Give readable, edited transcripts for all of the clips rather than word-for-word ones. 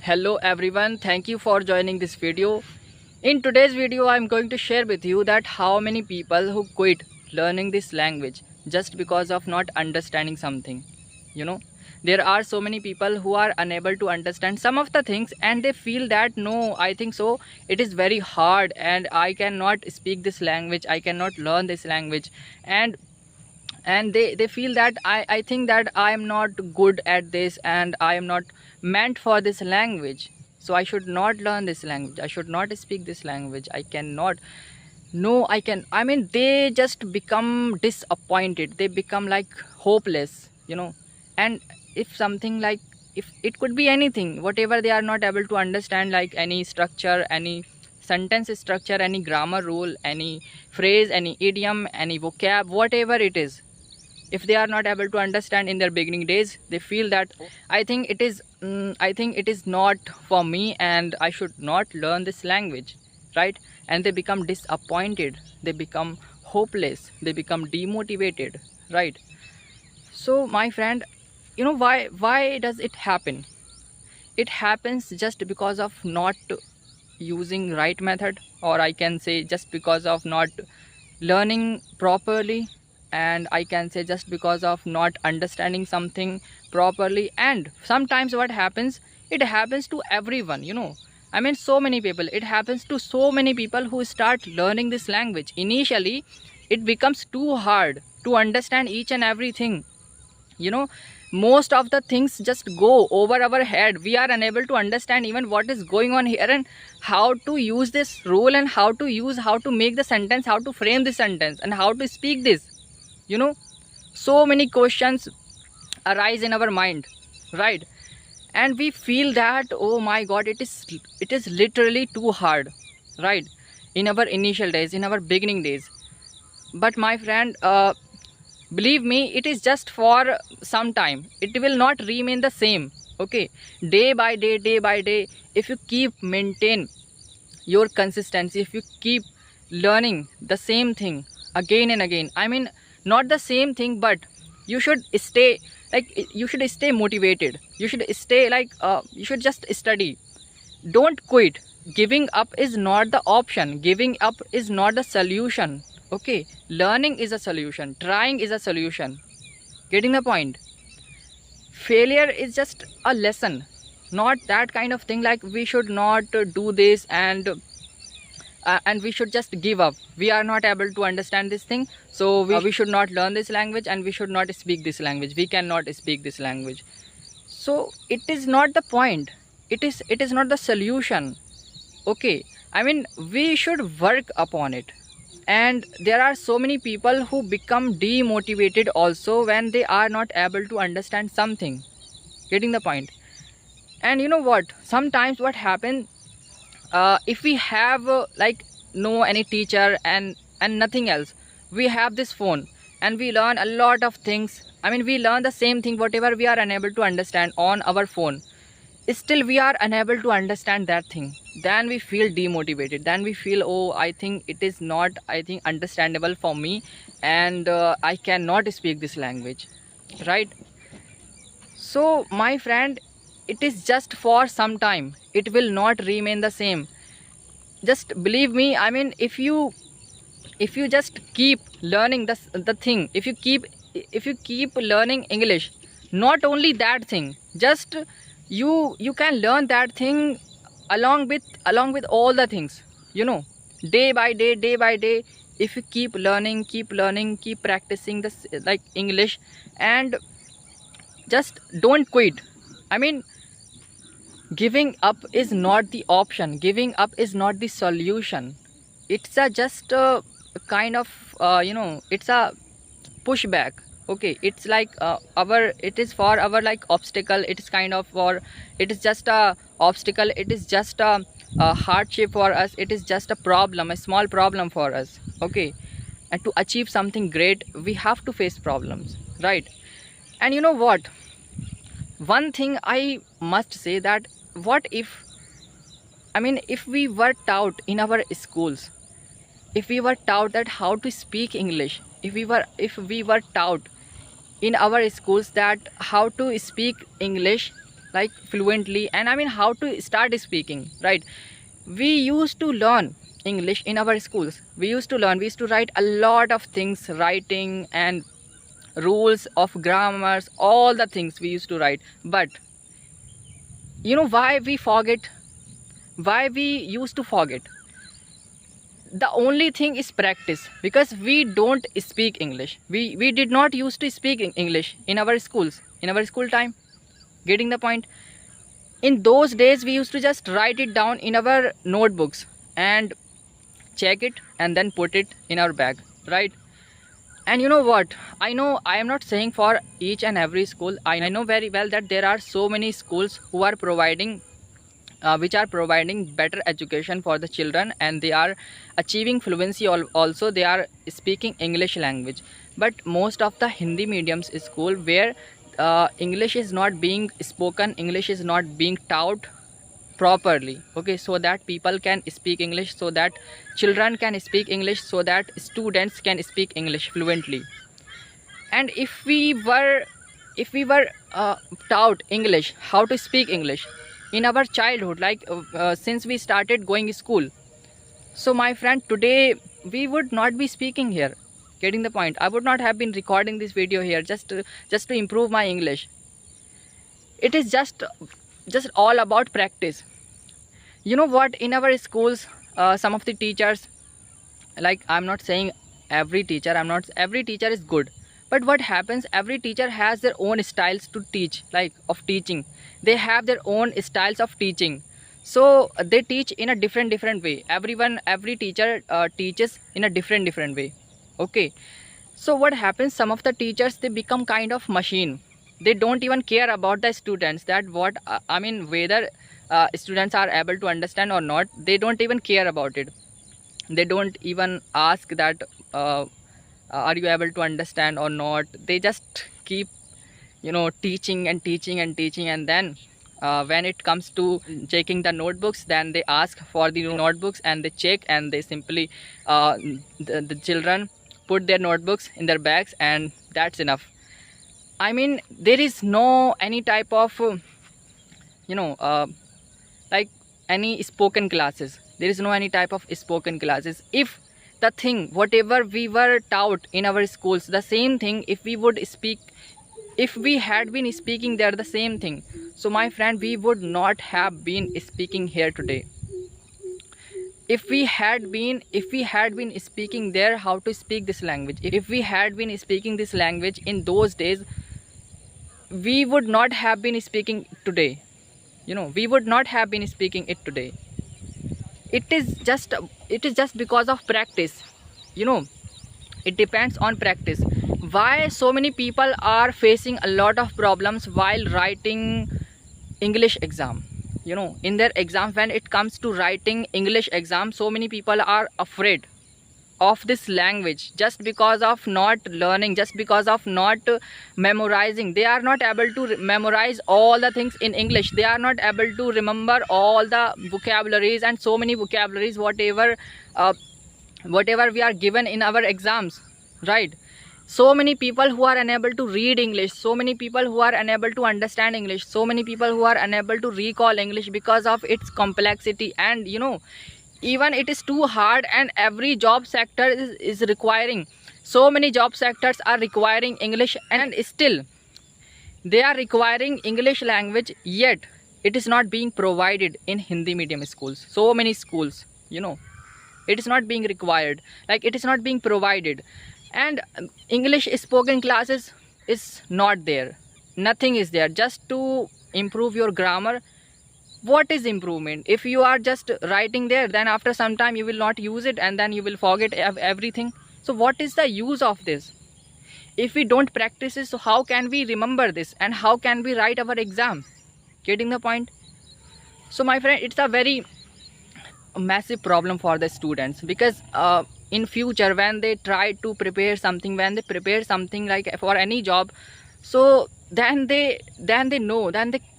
Hello everyone, thank you for joining this video. In today's video I'm going to share with you that how many people who quit learning this language just because of not understanding something. You know, there are so many people who are unable to understand some of the things and they feel that no, I think so it is very hard and I cannot speak this language, I cannot learn this language, and they feel that I think that I am not good at this and I am not meant for this language, so I should not learn this language, I should not speak this language, I cannot. No, I mean they just become disappointed, they become like hopeless, and if something like, if it could be anything, whatever they are not able to understand, like any structure, any sentence structure, any grammar rule, any phrase, any idiom, any vocab, whatever it is, if they are not able to understand in their beginning days, they feel that I think it is not for me and I should not learn this language, right? And they become disappointed, they become hopeless, they become demotivated, right? So my friend, why does it happen? It happens just because of not using right method, or I can say just because of not learning properly, and I can say just because of not understanding something properly. And sometimes what happens, it happens to everyone, I mean so many people, it happens to so many people who start learning this language. Initially it becomes too hard to understand each and everything, most of the things just go over our head, we are unable to understand even what is going on here and how to use this rule and how to make the sentence, how to frame the sentence and how to speak this. So many questions arise in our mind, right? And we feel that, oh my god, it is literally too hard, right? In our initial days, in our beginning days. But my friend, believe me, it is just for some time, it will not remain the same. Okay, day by day, if you keep maintain your consistency, if you keep learning the same thing again and again, I mean not the same thing, but you should stay, like you should stay motivated, you should stay like you should just study, don't quit. Giving up is not the option, giving up is not the solution. Okay, learning is a solution, trying is a solution. Getting the point? Failure is just a lesson, not that kind of thing like we should not do this and we should just give up, we are not able to understand this thing, so we should not learn this language and we should not speak this language, we cannot speak this language. So it is not the point, it is not the solution. Okay, I mean we should work upon it. And there are so many people who become demotivated also when they are not able to understand something. Getting the point? And you know what, sometimes what happens, if we have like no any teacher and nothing else, we have this phone and we learn a lot of things, I mean we learn the same thing, whatever we are unable to understand on our phone, still we are unable to understand that thing, then we feel demotivated, then we feel, oh, I think it is not, I think, understandable for me, and I cannot speak this language, right? So my friend, it is just for some time, it will not remain the same. Just believe me, I mean if you just keep learning the thing, if you keep learning English, not only that thing, just you can learn that thing along with all the things, day by day, if you keep learning, keep practicing this like English, and just don't quit. I mean giving up is not the option, giving up is not the solution, it's just a kind of it's a pushback. Okay, it's like it is for our like obstacle, it is kind of for, it is just a obstacle, it is just a hardship for us, it is just a problem, a small problem for us. Okay, and to achieve something great we have to face problems, right? And you know what, one thing I must say, that what if, I mean if we were taught in our schools, if we were taught that how to speak English, if we were taught in our schools that how to speak English like fluently, and I mean how to start speaking, right? We used to learn English in our schools. We used to write a lot of things, writing and rules of grammars, all the things we used to write. But you know why we forget? Why we used to forget? The only thing is practice, because we don't speak English. We did not used to speak English in our schools, in our school time. Getting the point? In those days we used to just write it down in our notebooks and check it and then put it in our bag, right? And you know what, I know I am not saying for each and every school. I know very well that there are so many schools who are providing which are providing better education for the children, and they are achieving fluency. Also they are speaking English language. But most of the Hindi mediums school where English is not being spoken, English is not being taught properly, okay, so that people can speak English, so that children can speak English, so that students can speak English fluently. And if we were taught English, how to speak English in our childhood, like since we started going to school, so my friend, today we would not be speaking here. Getting the point? I would not have been recording this video here just to improve my English. It is just all about practice. You know what, in our schools some of the teachers, like I'm not saying every teacher, every teacher is good, but what happens, every teacher has their own styles to teach, like of teaching. They have their own styles of teaching, so they teach in a different way. Every teacher teaches in a different way, okay? So what happens, some of the teachers, they become kind of machine. They don't even care about the students, that what I mean, whether students are able to understand or not. They don't even care about it. They don't even ask that are you able to understand or not. They just keep teaching, and then when it comes to checking the notebooks, then they ask for the notebooks and they check, and they simply the children put their notebooks in their bags, and that's enough. I mean, there is no any type of like any spoken classes. There is no any type of spoken classes. If the thing, whatever we were taught in our schools, the same thing, if we had been speaking there the same thing, so my friend, we would not have been speaking here today. If we had been speaking there, how to speak this language, if we had been speaking this language in those days, we would not have been speaking today. We would not have been speaking it today. It is just because of practice. It depends on practice. Why so many people are facing a lot of problems while writing English exam? In their exam, when it comes to writing English exam, so many people are afraid of this language, just because of not learning, just because of not memorizing. They are not able to memorize all the things in English. They are not able to remember all the vocabularies, and so many vocabularies, whatever we are given in our exams, right? So many people who are unable to read English, so many people who are unable to understand English, so many people who are unable to recall English because of its complexity. And even it is too hard, and every job sector is requiring, so many job sectors are requiring English, and still they are requiring English language, yet it is not being provided in Hindi medium schools. So many schools, it is not being required, like it is not being provided. And English spoken classes is not there. Nothing is there just to improve your grammar. What is improvement? If you are just writing there, then after some time you will not use it, and then you will forget everything. So what is the use of this? If we don't practice it, so how can we remember this, and how can we write our exam? Getting the point? So my friend, it's a very massive problem for the students, because in future, when they try to prepare something, like for any job, so then they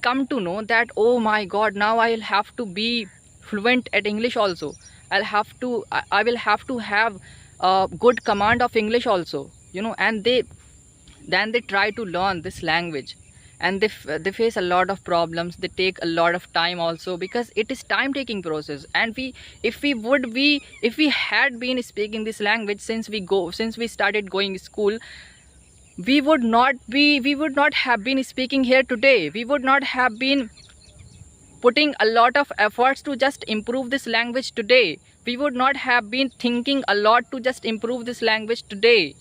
come to know that, oh my god, now I'll have to be fluent at English also. I will have to have a good command of English also, and then they try to learn this language, and they face a lot of problems. They take a lot of time also, because it is time taking process. And if we had been speaking this language since we started going to school, we would not have been speaking here today. We would not have been putting a lot of efforts to just improve this language today. We would not have been thinking a lot to just improve this language today.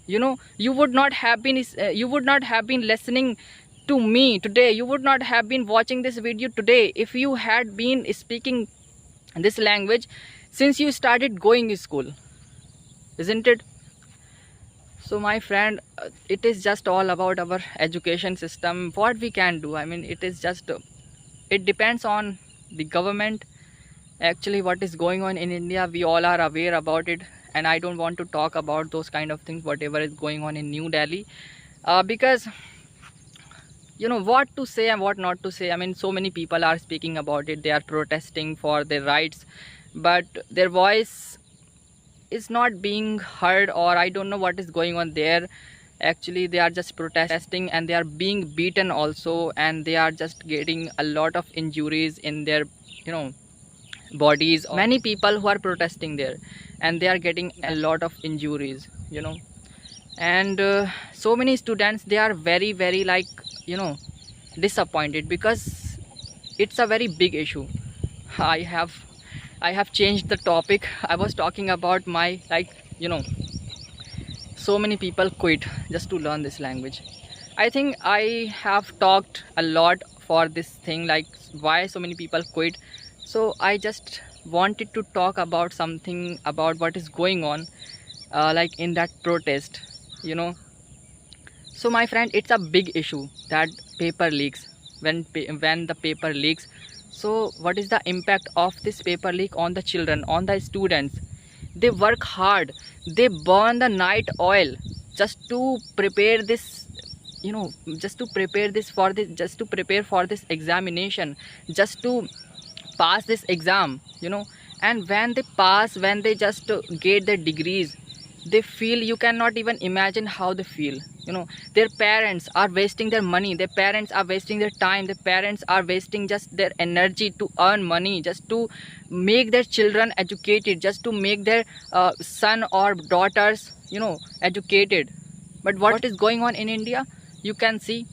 You would not have been listening to me today. You would not have been watching this video today if you had been speaking this language since you started going to school, isn't it? So my friend, it is just all about our education system, what we can do. I mean, it is just it depends on the government. Actually, what is going on in India, we all are aware about it, and I don't want to talk about those kind of things, whatever is going on in New Delhi, because what to say and what not to say. I mean, so many people are speaking about it. They are protesting for their rights, but their voice is not being heard, or I don't know what is going on there. Actually, they are just protesting, and they are being beaten also, and they are just getting a lot of injuries in their bodies. Many people who are protesting there, and they are getting a lot of injuries, and so many students, they are very, very disappointed, because it's a very big issue. I have changed the topic. I was talking about my so many people quit just to learn this language. I think I have talked a lot for this thing, like why so many people quit. So I just wanted to talk about something about what is going on in that protest. So my friend, it's a big issue, that paper leaks. When the paper leaks, so what is the impact of this paper leak on the children, on the students? They work hard, they burn the night oil just to prepare this, just to prepare for this examination, just to pass this exam, and when they pass, when they just get their degrees, they feel, you cannot even imagine how they feel. Their parents are wasting their money, their parents are wasting their time, their parents are wasting just their energy to earn money, just to make their children educated, just to make their son or daughters educated. But what is going on in India, you can see.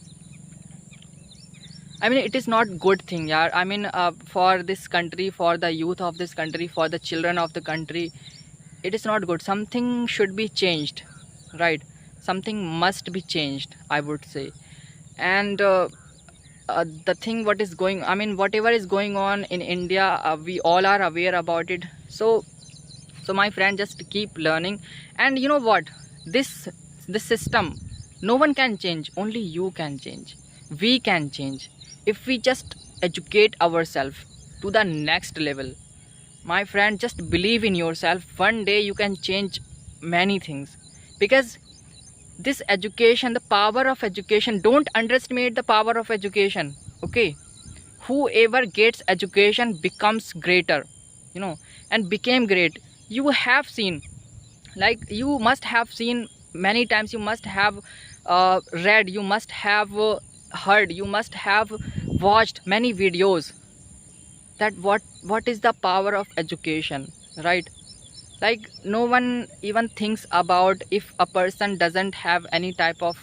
I mean, it is not good thing, yaar. I mean, for this country, for the youth of this country, for the children of the country, it is not good. Something should be changed, right? Something must be changed, I would say. And the thing what is going, I mean, whatever is going on in India, we all are aware about it. So my friend, just keep learning. And you know what, this system, no one can change, only you can change. We can change if we just educate ourselves to the next level. My friend, just believe in yourself. One day you can change many things, because this education, the power of education, don't underestimate the power of education, okay? Whoever gets education becomes greater, and became great. You have seen, you must have seen many times, you must have read, you must have heard, you must have watched many videos, that what is the power of education, right? No one even thinks about, if a person doesn't have any type of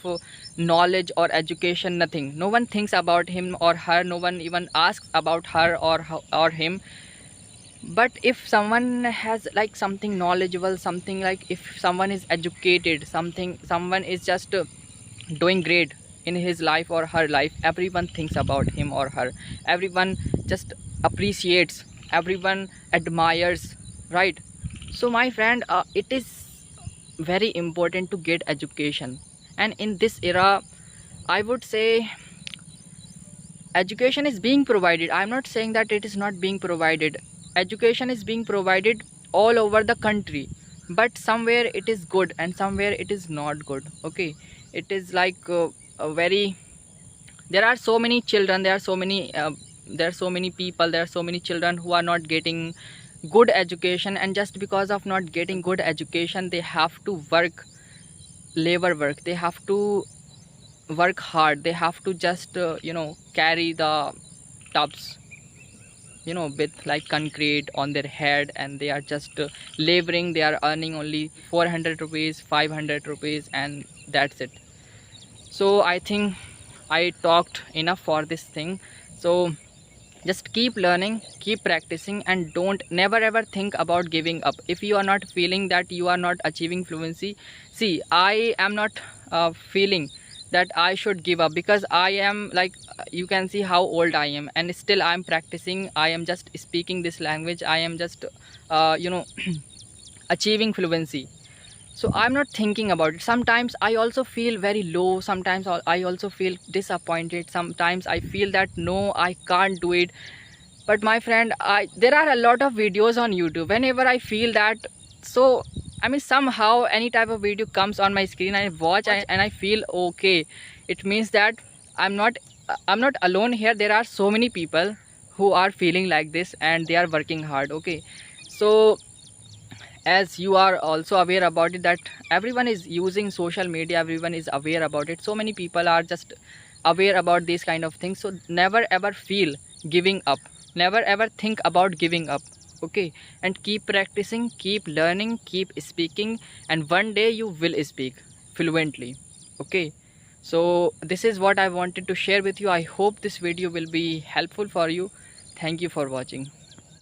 knowledge or education, nothing, no one thinks about him or her, no one even asks about her or him. But if someone has something knowledgeable, something if someone is educated, someone is just doing great in his life or her life, everyone thinks about him or her, everyone just appreciates, everyone admires, right? So my friend, it is very important to get education. And in this era, I would say education is being provided. I'm not saying that it is not being provided. Education is being provided all over the country, but somewhere it is good and somewhere it is not good, okay? It is there are so many children, there are so many people, there are so many children who are not getting good education, and just because of not getting good education, they have to work, labor work, they have to work hard. They have to just carry the tubs, with like concrete on their head, and they are just laboring. They are earning only 400 rupees, 500 rupees, and that's it. So I think I talked enough for this thing. So just keep learning, keep practicing, and don't never ever think about giving up. If you are not feeling that you are not achieving fluency, see, I am not feeling that I should give up, because I am like, you can see how old I am, and still I am practicing. I am just speaking this language. I am just achieving fluency. So I'm not thinking about it. Sometimes I also feel very low. Sometimes I also feel disappointed. Sometimes I feel that no, I can't do it. But my friend, there are a lot of videos on YouTube. Whenever I feel that, so I mean, somehow any type of video comes on my screen, I watch and I feel okay. It means that I'm not alone here. There are so many people who are feeling like this, and they are working hard. Okay, so as you are also aware about it, that everyone is using social media, everyone is aware about it. So many people are just aware about these kind of things. So never ever feel giving up, never ever think about giving up. Okay, and keep practicing, keep learning, keep speaking, and one day you will speak fluently. Okay, so this is what I wanted to share with you. I hope this video will be helpful for you. Thank you for watching.